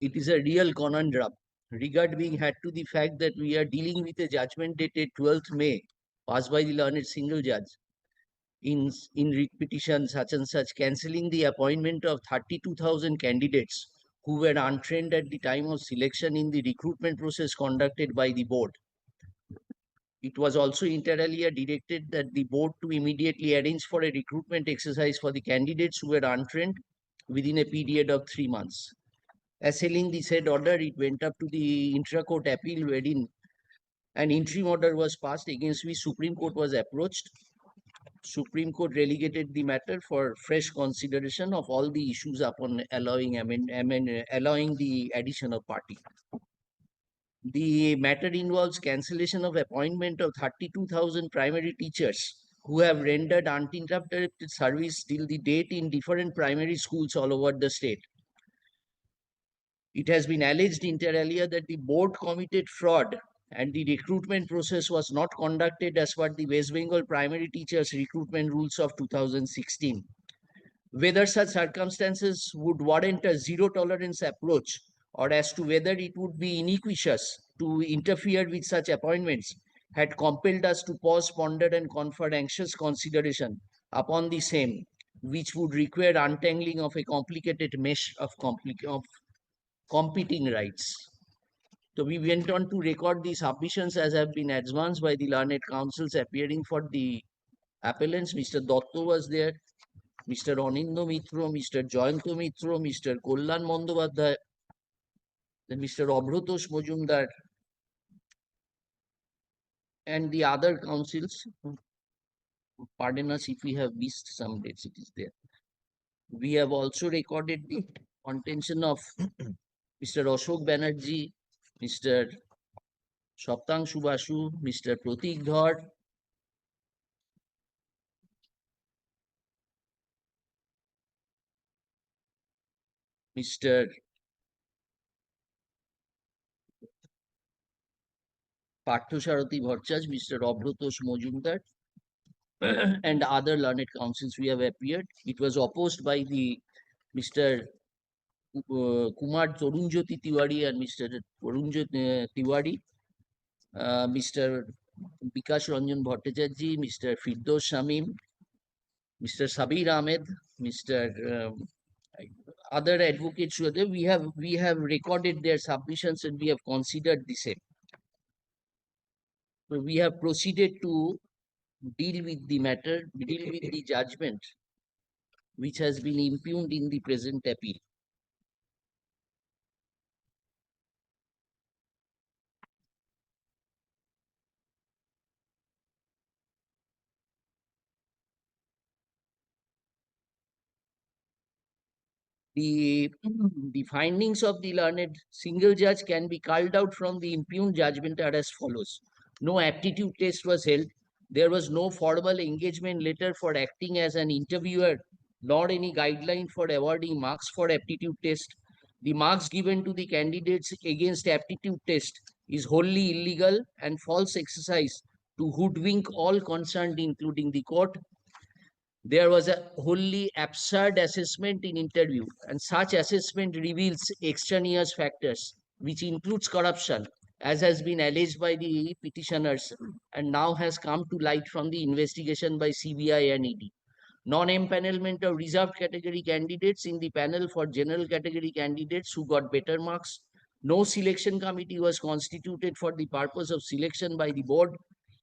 It is a real conundrum. Regard being had to the fact that we are dealing with a judgment dated 12th May, passed by the learned single judge in writ petition such and such, cancelling the appointment of 32,000 candidates who were untrained at the time of selection in the recruitment process conducted by the board. It was also inter alia directed that the board to immediately arrange for a recruitment exercise for the candidates who were untrained within a period of 3 months. Assailing the said order, it went up to the intra-court appeal, wherein an interim order was passed against which Supreme Court was approached. Supreme Court relegated the matter for fresh consideration of all the issues upon allowing the addition of party. The matter involves cancellation of appointment of 32,000 primary teachers who have rendered uninterrupted service till the date in different primary schools all over the state. It has been alleged inter alia that the board committed fraud and the recruitment process was not conducted as per the West Bengal primary teachers recruitment rules of 2016. Whether such circumstances would warrant a zero tolerance approach, or as to whether it would be iniquitous to interfere with such appointments, had compelled us to pause, ponder, and confer anxious consideration upon the same, which would require untangling of a complicated mesh of competing rights. So we went on to record the submissions as have been advanced by the learned counsels appearing for the appellants. Mr. Dotto was there, Mr. Anindo Mitro, Mr. Joyanto Mitro, Mr. Kollan Mondobadhyay, then Mr. Obrotosh Mojumdar, and the other counsels. Pardon us if we have missed some dates, it is there. We have also recorded the contention of Mr. Ashok Banerjee, Mr. Saptangshu Basu, Mr. Pratik Dhar, Mr. Parthasarathi Bhattacharya, Mr. Obrotosh Mojumdar, and other learned counsels we have appeared. It was opposed by the Mr. Kumar Torunjyoti Tiwari and Mr. Torunjyoti Tiwari, Mr. Bikash Ranjan Bhattacharya, Mr. Firdos Shamim, Mr. Sabir Ahmed, Mr. Other advocates who are there. We have recorded their submissions and we have considered the same. So we have proceeded to deal with the matter, deal with the judgment which has been impugned in the present appeal. The findings of the learned single judge can be culled out from the impugned judgment are as follows. No aptitude test was held. There was no formal engagement letter for acting as an interviewer, nor any guideline for awarding marks for aptitude test. The marks given to the candidates against aptitude test is wholly illegal and false exercise to hoodwink all concerned, including the court. There was a wholly absurd assessment in interview, and such assessment reveals extraneous factors, which includes corruption, as has been alleged by the petitioners and now has come to light from the investigation by CBI and ED. Non-empanelment of reserved category candidates in the panel for general category candidates who got better marks. No selection committee was constituted for the purpose of selection by the board.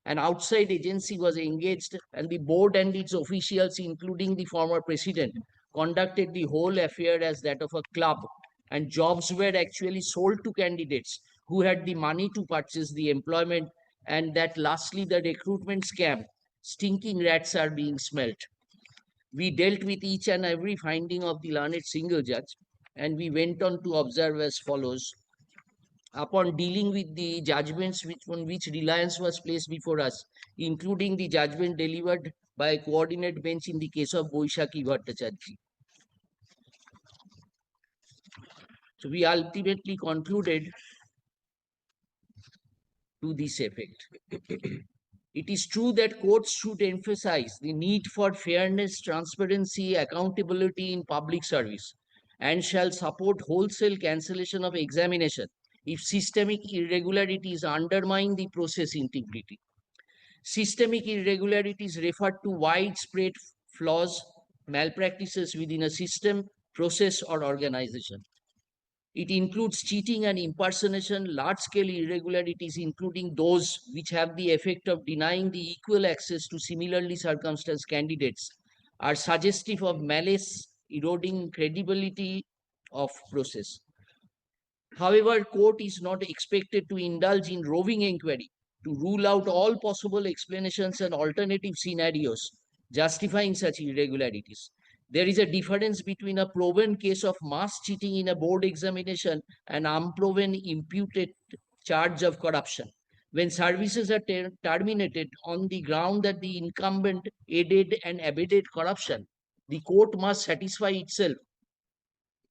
An outside agency was engaged, and the board and its officials, including the former president, conducted the whole affair as that of a club, and jobs were actually sold to candidates who had the money to purchase the employment, and that lastly the recruitment scam, stinking rats are being smelt. We dealt with each and every finding of the learned single judge, and we went on to observe as follows. Upon dealing with the judgments on which reliance was placed before us, including the judgment delivered by a coordinate bench in the case of Boishaki Bhattacharya. So we ultimately concluded to this effect. It is true that courts should emphasize the need for fairness, transparency, accountability in public service. and shall support wholesale cancellation of examination if systemic irregularities undermine the process integrity. Systemic irregularities refer to widespread flaws, malpractices within a system, process, or organization. It includes cheating and impersonation, large-scale irregularities, including those which have the effect of denying the equal access to similarly circumstanced candidates, are suggestive of malice, eroding credibility of process. However, court is not expected to indulge in roving inquiry to rule out all possible explanations and alternative scenarios justifying such irregularities. There is a difference between a proven case of mass cheating in a board examination and unproven imputed charge of corruption. When services are terminated on the ground that the incumbent aided and abetted corruption, the court must satisfy itself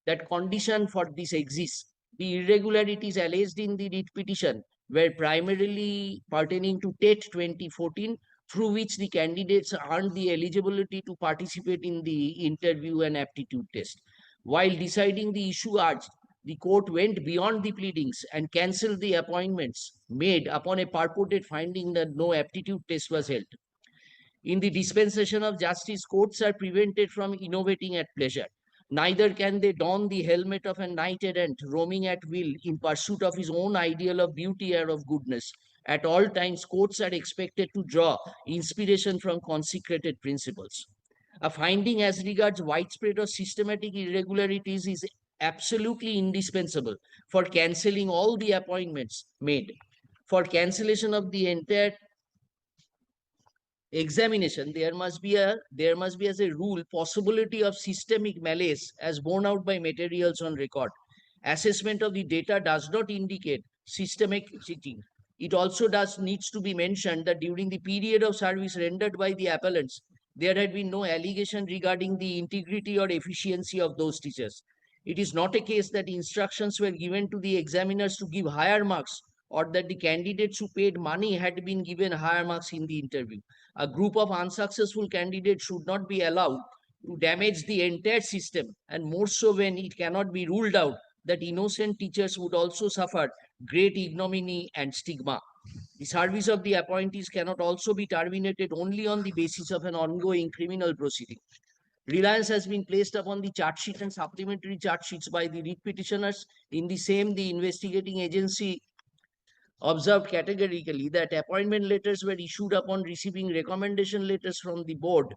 that condition for this exists. The irregularities alleged in the writ petition were primarily pertaining to TET 2014, through which the candidates earned the eligibility to participate in the interview and aptitude test. While deciding the issue urged, the court went beyond the pleadings and cancelled the appointments made upon a purported finding that no aptitude test was held. In the dispensation of justice, courts are prevented from innovating at pleasure. Neither can they don the helmet of a knight errant roaming at will in pursuit of his own ideal of beauty or of goodness. At all times, courts are expected to draw inspiration from consecrated principles. A finding as regards widespread or systematic irregularities is absolutely indispensable for cancelling all the appointments made. For cancellation of the entire examination, there must be as a rule possibility of systemic malice as borne out by materials on record. Assessment of the data does not indicate systemic cheating. It also needs to be mentioned that during the period of service rendered by the appellants, there had been no allegation regarding the integrity or efficiency of those teachers. It is not a case that instructions were given to the examiners to give higher marks, or that the candidates who paid money had been given higher marks in the interview. A group of unsuccessful candidates should not be allowed to damage the entire system, and more so when it cannot be ruled out that innocent teachers would also suffer great ignominy and stigma. The service of the appointees cannot also be terminated only on the basis of an ongoing criminal proceeding. Reliance has been placed upon the charge sheet and supplementary charge sheets by the writ petitioners. In the same, the investigating agency observed categorically that appointment letters were issued upon receiving recommendation letters from the board.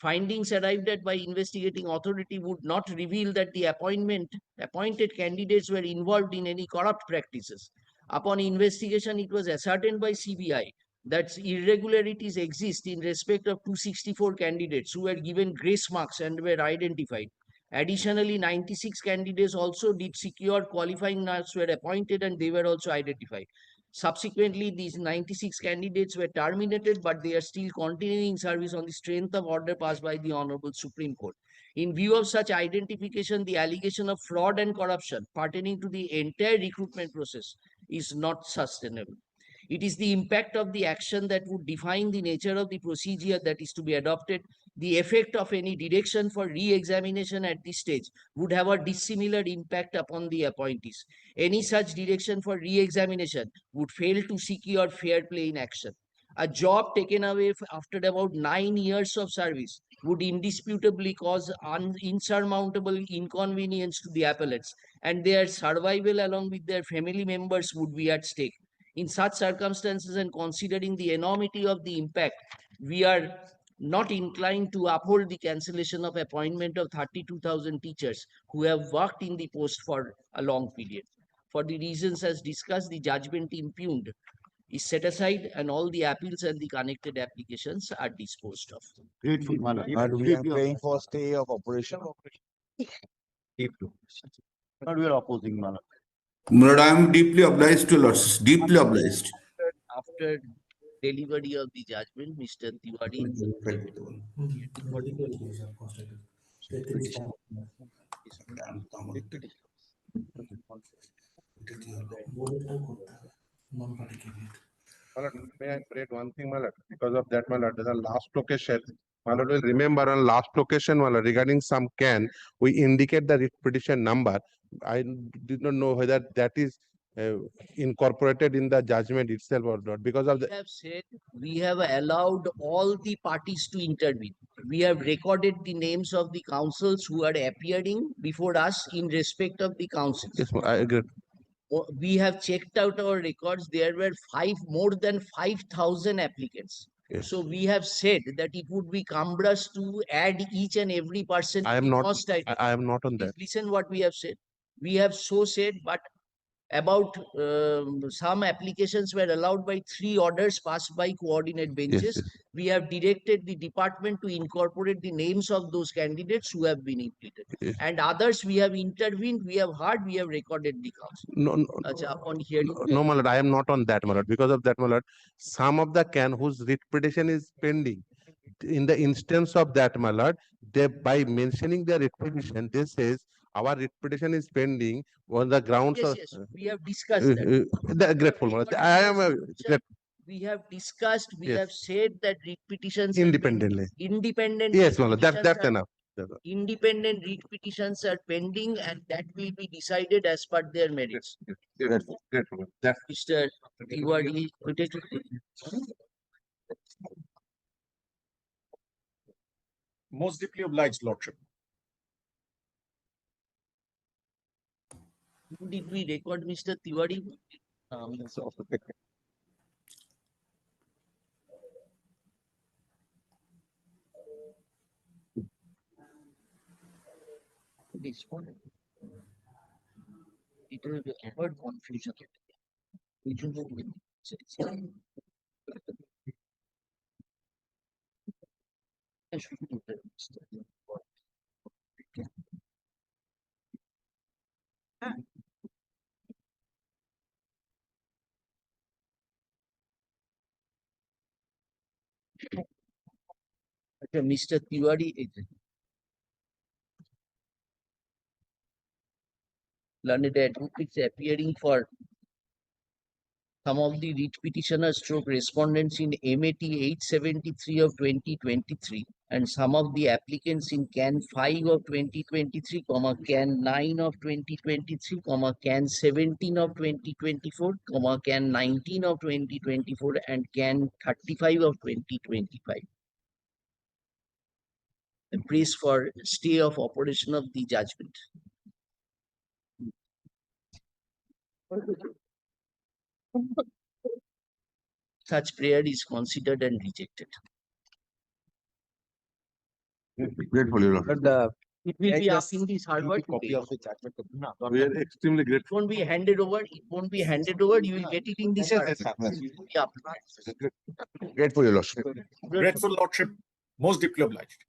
Findings arrived at by investigating authority would not reveal that the appointed candidates were involved in any corrupt practices. Upon investigation, it was ascertained by CBI that irregularities exist in respect of 264 candidates who were given grace marks and were identified. Additionally, 96 candidates also did secure qualifying marks were appointed and they were also identified. Subsequently, these 96 candidates were terminated, but they are still continuing service on the strength of order passed by the Honorable Supreme Court. In view of such identification, the allegation of fraud and corruption pertaining to the entire recruitment process is not sustainable. It is the impact of the action that would define the nature of the procedure that is to be adopted. The effect of any direction for re-examination at this stage would have a dissimilar impact upon the appointees. Any such direction for re-examination would fail to secure fair play in action. A job taken away after about 9 years of service would indisputably cause insurmountable inconvenience to the appellants, and their survival along with their family members would be at stake. In such circumstances, and considering the enormity of the impact, we are not inclined to uphold the cancellation of appointment of 32,000 teachers who have worked in the post for a long period. For the reasons as discussed, the judgment impugned is set aside and all the appeals and the connected applications are disposed of. Grateful, Malak. And we are paying for stay of operation. Not we are opposing, Malak. Murad, I am deeply obliged to lords, deeply obliged. After delivery of the judgment, Mr. Tiwari Malak, may I pray one thing, Malak? Because of that, Malak, there's a last location My lord, will remember on last occasion, my lord, regarding some can, we indicate the writ petition number. I did not know whether that is incorporated in the judgment itself or not, because of We the, have said, we have allowed all the parties to intervene. We have recorded the names of the councils who are appearing before us in respect of the councils. yes, I agree. We have checked out our records. There were more than 5,000 applicants. Yes. So we have said that it would be cumbrous to add each and every person. I to am the not, cost item. I am not on Please that. listen what we have said. We have so said, but about some applications were allowed by 3 orders passed by coordinate benches. yes. We have directed the department to incorporate the names of those candidates who have been implicated. Yes. And others we have intervened, we have heard, we have recorded the council. No, no, Acha, upon hearing. no, my lord, I am not on that, my lord. Because of that, my lord, some of the can whose writ petition is pending. In the instance of that, my lord, they, by mentioning their writ petition, this says our writ petition is pending on the grounds Yes, of. yes, we have discussed that. The grateful, my lord. I am Sir, we have discussed, we Yes. have said that writ petitions are independently. pending. Independent. Yes, writ my lord, petitions that's are- enough. Independent writ petitions are pending and that will be decided as per their merits. Grateful, grateful. That's Mr. Tiwari, could it- Most deeply obliged, Lordship. did we record Mr. Tiwari? This one. It will avoid confusion. Which one will be- I should do that, Mr. Okay, Mr. Tiwari is learned advocates appearing for some of the writ petitioners stroke respondents in MAT 873 of 2023 and some of the applicants in CAN 5 of 2023, CAN 9 of 2023, CAN 17 of 2024, CAN 19 of 2024 and CAN 35 of 2025. The praise for stay of operation of the judgment. Such prayer is considered and rejected. grateful, your lord. But It will be up just in this harbor copy today. of the judgment. No, We are extremely It grateful. won't be handed over. It won't be handed over. You will get it in this harbor. It will be up. Grateful, your lordship. Grateful, Lordship. Most deeply obliged.